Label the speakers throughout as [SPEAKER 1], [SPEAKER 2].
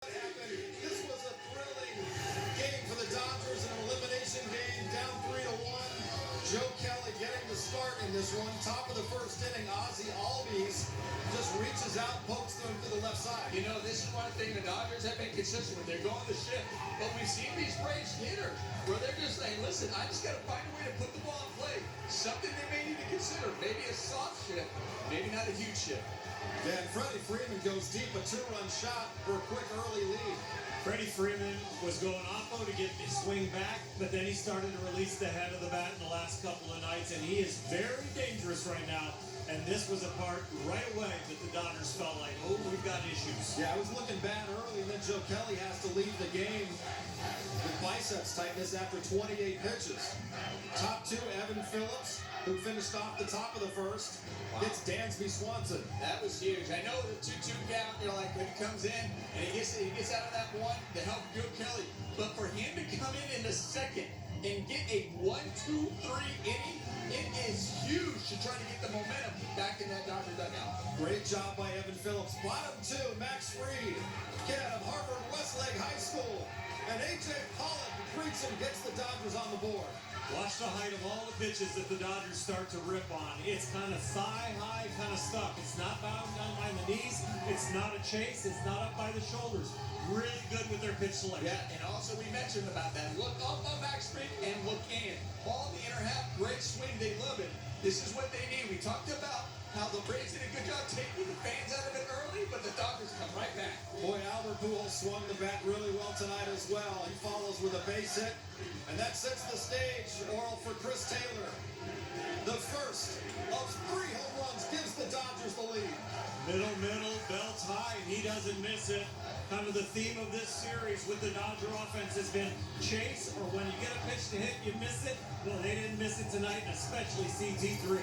[SPEAKER 1] This was a thrilling game for the Dodgers, an elimination game, down 3-1. Joe Kelly getting the start in this one. Top of the first inning, Ozzie Albies just reaches out, pokes them to the left side.
[SPEAKER 2] You know, this is one thing the Dodgers have been consistent with. They're going the shift. But we've seen these Braves hitters where they're just saying, listen, I just got to find a way to put the ball in play. Something they may need to consider. Maybe a soft shift, maybe not a huge shift.
[SPEAKER 1] And Freddie Freeman goes deep, a two-run shot for a quick early lead.
[SPEAKER 3] Freddie Freeman was going oppo to get his swing back, but then he started to release the head of the bat in the last couple of nights, and he is very dangerous right now. And this was a part right away that the Dodgers felt like, oh, we've got issues.
[SPEAKER 1] Yeah, I was looking bad early, and then Joe Kelly has to leave the game with biceps tightness after 28 pitches. Top two, Evan Phillips, who finished off the top of the first, gets Dansby Swanson.
[SPEAKER 2] That was huge. I know the 2-2 count, you're like, when he comes in and he gets out of that one to help Joe Kelly. But for him to come in the second and get a 1-2-3 inning, it is huge to try to get the momentum back in that Dodger dugout.
[SPEAKER 1] Great job by Evan Phillips. Bottom two, Max Fried, kid out of Harvard Westlake High School. And A.J. Pollock greets and gets the Dodgers on the board.
[SPEAKER 3] Watch the height of all the pitches that the Dodgers start to rip on. It's kind of thigh-high kind of stuff. It's not bound down by the knees. It's not a chase. It's not up by the shoulders. Really good with their pitch selection.
[SPEAKER 2] Yeah, and also we mentioned about that. Look up on Max Fried and look in. Ball in the inner half, great swing. They love it. This is what they need. We talked about how the Braves did a good job taking the fans out of it early, but the Dodgers come right back.
[SPEAKER 1] Boy, Albert Pujols swung the bat really well tonight as well. He follows with a base hit, and that sets the stage, Oral, for Chris Taylor. The first of 3 home runs gives the Dodgers the lead.
[SPEAKER 3] Middle, belts high, and he doesn't miss it. Kind of the theme of this series with the Dodger offense has been chase, or when you get a pitch to hit, you miss it. Well, they didn't miss it tonight, especially CT3.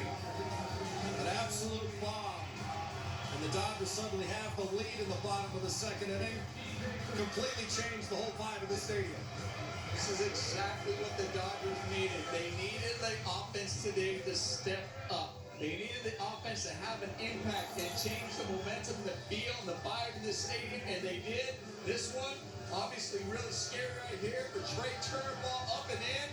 [SPEAKER 1] An absolute bomb. And the Dodgers suddenly have the lead in the bottom of the second inning. Completely changed the whole vibe of the stadium.
[SPEAKER 2] This is exactly what the Dodgers needed. They needed the offense today to step up. They needed the offense to have an impact and change the momentum, the feel, and the vibe in this stadium, and they did. This one, obviously really scary right here. The Trey Turner ball up and in.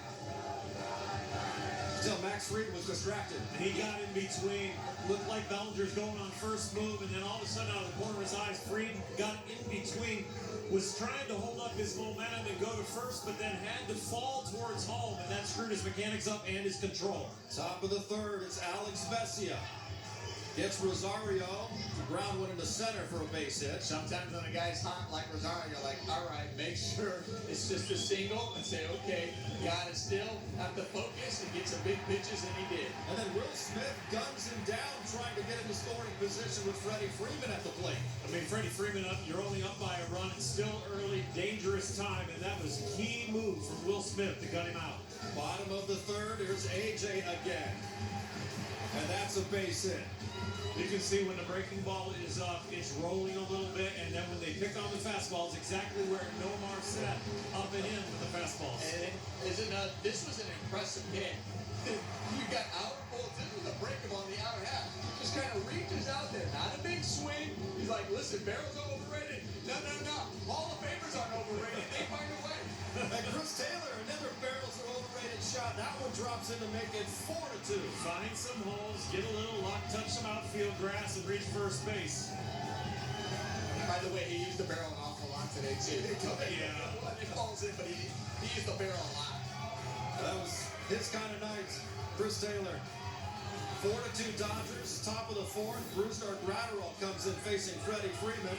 [SPEAKER 1] Until Max Fried was distracted.
[SPEAKER 3] And he got in between. Looked like Bellinger's going on first move, and then all of a sudden, out of the corner of his eyes, Fried got in between, was trying to hold up his momentum and go to first, but then had to fall towards home, and that screwed his mechanics up and his control.
[SPEAKER 1] Top of the third, it's Alex Vesia. Gets Rosario to ground one into center for a base hit.
[SPEAKER 2] Sometimes when a guy's hot like Rosario, you're like, all right, make sure it's just a single and say, okay, got it still, have to focus and get some big pitches, and he did.
[SPEAKER 1] And then Will Smith guns him down, trying to get into scoring position with Freddie Freeman at the plate.
[SPEAKER 3] I mean, Freddie Freeman up, you're only up by a run. It's still early, dangerous time, and that was a key move from Will Smith to gut him out.
[SPEAKER 1] Bottom of the third, here's AJ again. And that's a base hit.
[SPEAKER 3] You can see when the breaking ball is up, it's rolling a little bit, and then when they pick on the fastballs, exactly where Nomar set, up and in with the fastballs.
[SPEAKER 2] And this was an impressive hit. You got out balls. This was a breakable on the outer half. Just kind of reaches out there. Not a big swing. He's like, listen, Barrel's overrated. No. Hall of Famers aren't overrated. They find a way.
[SPEAKER 1] And Chris Taylor, another Barrels are overrated shot. That one drops in to make it 4-2.
[SPEAKER 3] Find some holes, get a little luck, touch some outfield grass, and reach first base.
[SPEAKER 2] By the way, he used the barrel an awful lot today, too.
[SPEAKER 3] Yeah.
[SPEAKER 2] It falls in, but he used the barrel a lot.
[SPEAKER 1] That was his kind of night. Chris Taylor. 4-2 Dodgers, top of the fourth. Brusdar Graterol comes in facing Freddie Freeman.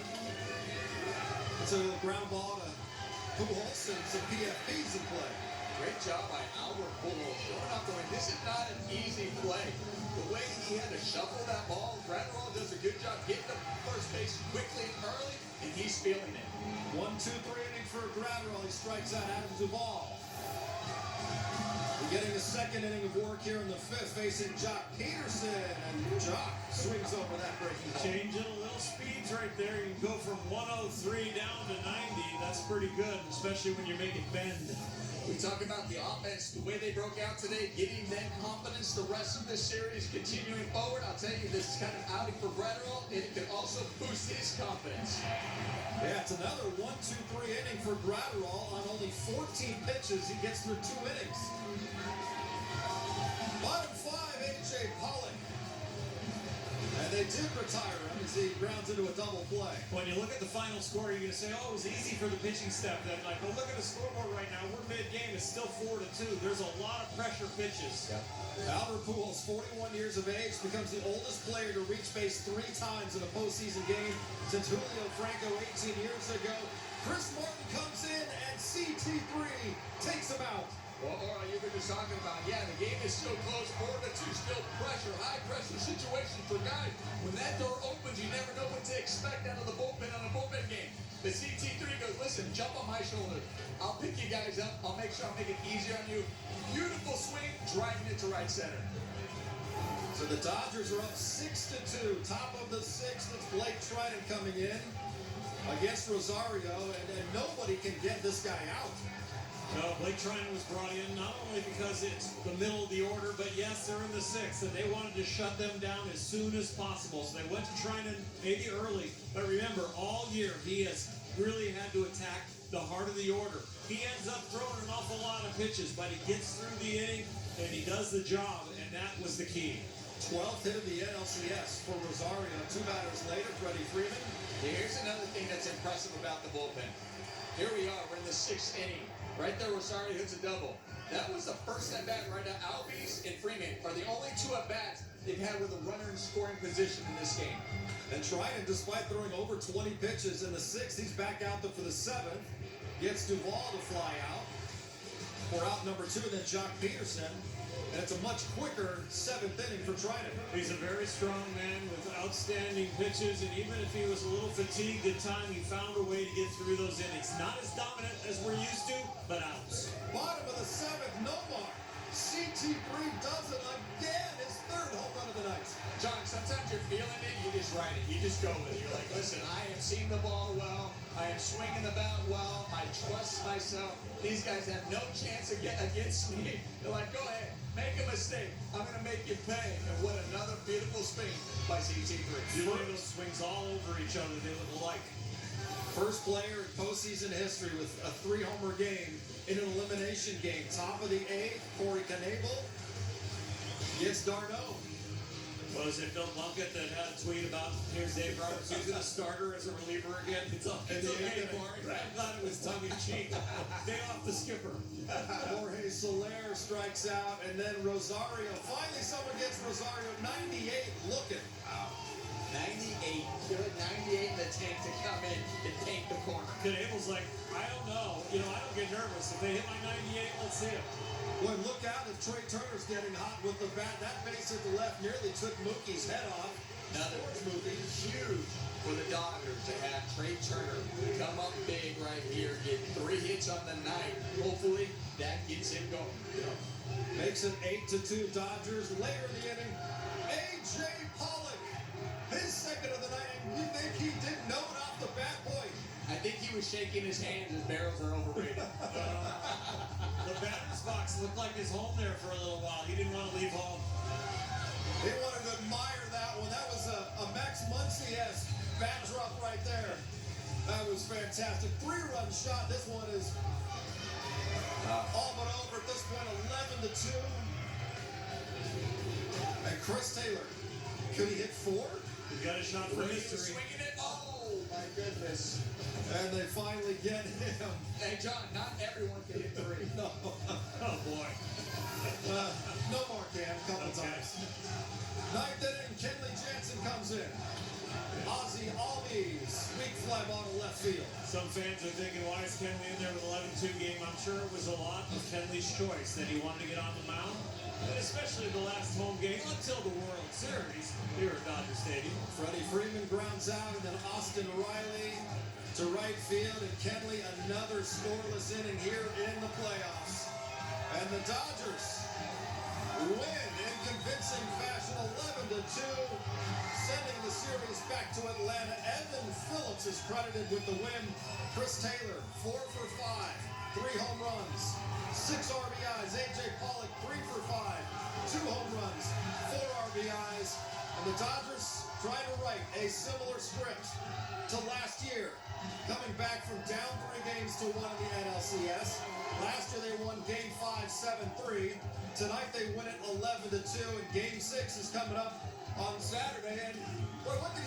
[SPEAKER 1] It's a ground ball to Pujols and some PFPs in play.
[SPEAKER 2] Great job by Albert Pujols showing up the way. This is not an easy play. The way he had to shuffle that ball, Graterol does a good job getting to first base quickly and early, and he's feeling it.
[SPEAKER 1] 1-2-3 inning for Graterol. He strikes out Adam Duvall. We're getting the second inning of work here in the fifth, facing Jock Peterson, and Jock swings over that breaking ball.
[SPEAKER 3] Changing a little speeds right there. You can go from 103 down to 90. That's pretty good, especially when you're making bend.
[SPEAKER 2] We talk about the offense, the way they broke out today, giving them confidence the rest of the series, continuing forward. I'll tell you, this is kind of outing for Gratterall. It could also boost his confidence.
[SPEAKER 1] Yeah, it's another 1-2-3 inning for Gratterall on only 14 pitches. He gets through 2 innings. Bottom 5, A.J. Pollock. And they did retire him as he grounds into a double play.
[SPEAKER 3] When you look at the final score, you're going to say, oh, it was easy for the pitching staff that night. But look at the scoreboard right now. We're mid-game. It's still 4-2. There's a lot of pressure pitches.
[SPEAKER 1] Albert Pujols, 41 years of age, becomes the oldest player to reach base 3 times in a postseason game since Julio Franco 18 years ago. Chris Martin comes in and CT3 takes him out.
[SPEAKER 2] Well, you were just talking about, yeah, the game is still close, 4-2, still pressure, high pressure situation for guys. When that door opens, you never know what to expect out of the bullpen on a bullpen game. The CT3 goes, listen, jump on my shoulder. I'll pick you guys up. I'll make sure I'll make it easier on you. Beautiful swing, driving it to right center.
[SPEAKER 1] So the Dodgers are up 6-2. Top of the 6th, it's Blake Trinan coming in against Rosario, and nobody can get this guy out.
[SPEAKER 3] Blake Trinan was brought in not only because it's the middle of the order, but yes, they're in the 6th, and they wanted to shut them down as soon as possible. So they went to Trinan maybe early, but remember, all year he has really had to attack the heart of the order. He ends up throwing an awful lot of pitches, but he gets through the inning, and he does the job, and that was the key.
[SPEAKER 1] 12th hit of the NLCS for Rosario. 2 batters later, Freddie Freeman.
[SPEAKER 2] Here's another thing that's impressive about the bullpen. Here we are, we're in the 6th inning. Right there, Rosario hits a double. That was the first at-bat right now. Albies and Freeman are the only 2 at-bats they've had with a runner in scoring position in this game.
[SPEAKER 1] And Trinan, despite throwing over 20 pitches in the 6th, he's back out there for the 7th. Gets Duvall to fly out for out number 2, and then Jock Peterson. And it's a much quicker 7th inning for Trinan.
[SPEAKER 3] He's a very strong man with outstanding pitches, and even if he was a little fatigued at time, he found a way to get through those innings. Not as dominant as we're used to, but outs.
[SPEAKER 1] Bottom of the 7th, Nomar. CT3 does it again, his 3rd home run of the night.
[SPEAKER 2] John, sometimes you're feeling it, you just ride it. You just go with it. You're like, listen, I am seeing the ball well. I am swinging the bat well. I trust myself. These guys have no chance against me. They're like, go ahead, make a mistake. I'm going to make you pay. And what another beautiful swing by CT3.
[SPEAKER 3] You look at those swings all over each other. They look alike.
[SPEAKER 1] First player in postseason history with a 3-homer game in an elimination game. Top of the 8th, Corey Knebel gets d'Arnaud.
[SPEAKER 3] Was it Bill Plunkett that had a tweet about here's Dave Roberts using a starter as a reliever again? It's okay, Corey. I thought it was tongue-in-cheek. Day off the skipper.
[SPEAKER 1] Jorge Soler strikes out, and then Rosario. Finally, someone gets Rosario 98 looking.
[SPEAKER 2] Wow. 98. Good 98 in the tank to come in and tank the corner.
[SPEAKER 3] Knebel's like, I don't know. I don't get nervous. If they hit my 98, let's see it.
[SPEAKER 1] Boy, look out if Trey Turner's getting hot with the bat. That base at the left nearly took Mookie's head off.
[SPEAKER 2] Another Mookie, huge for the Dodgers to have Trey Turner come up big right here, get 3 hits on the night. Hopefully, that gets him going.
[SPEAKER 1] Makes it 8-2 Dodgers. Later in the inning, A.J. Pollock, his 2nd of the night. And you think he didn't know it off the bat? Boy,
[SPEAKER 2] I think he was shaking his hands as barrels are overrated.
[SPEAKER 3] The batter's box looked like his home there for a little while. He didn't want to leave home.
[SPEAKER 1] he wanted to admire that one. That was a Max Muncy-esque bat drop right there. That was fantastic. 3-run shot. This one is all but over at this point, 11-2. And Chris Taylor, could he hit 4?
[SPEAKER 3] He got a shot for history.
[SPEAKER 2] Swinging it. Oh, my goodness.
[SPEAKER 1] And they finally get him.
[SPEAKER 2] Hey, John, not everyone can hit 3.
[SPEAKER 1] No,
[SPEAKER 3] Oh, boy.
[SPEAKER 1] no more can, couple times. 9th inning, Kenley Jansen comes in. Ozzie Albies, weak fly ball to left field.
[SPEAKER 3] Some fans are thinking, why is Kenley in there with 11-2 game? I'm sure it was a lot of Kenley's choice that he wanted to get on the mound. And especially the last home game until the World Series here at Dodger Stadium.
[SPEAKER 1] Freddie Freeman grounds out, and then Austin Riley to right field, and Kenley another scoreless inning here in the playoffs. And the Dodgers win in convincing fashion, 11-2, sending the series back to Atlanta. Evan Phillips is credited with the win. Chris Taylor, 4 for 5, 3 home runs, 6 RBIs. AJ Pollock, 3 for 5, 2 home runs, 4 RBIs. And the Dodgers try to write a similar script to last year, coming back from down 3 games to 1 in the NLCS. Last year they won Game 5, 7-3. Tonight they win it 11-2, and Game 6 is coming up on Saturday. And boy, what the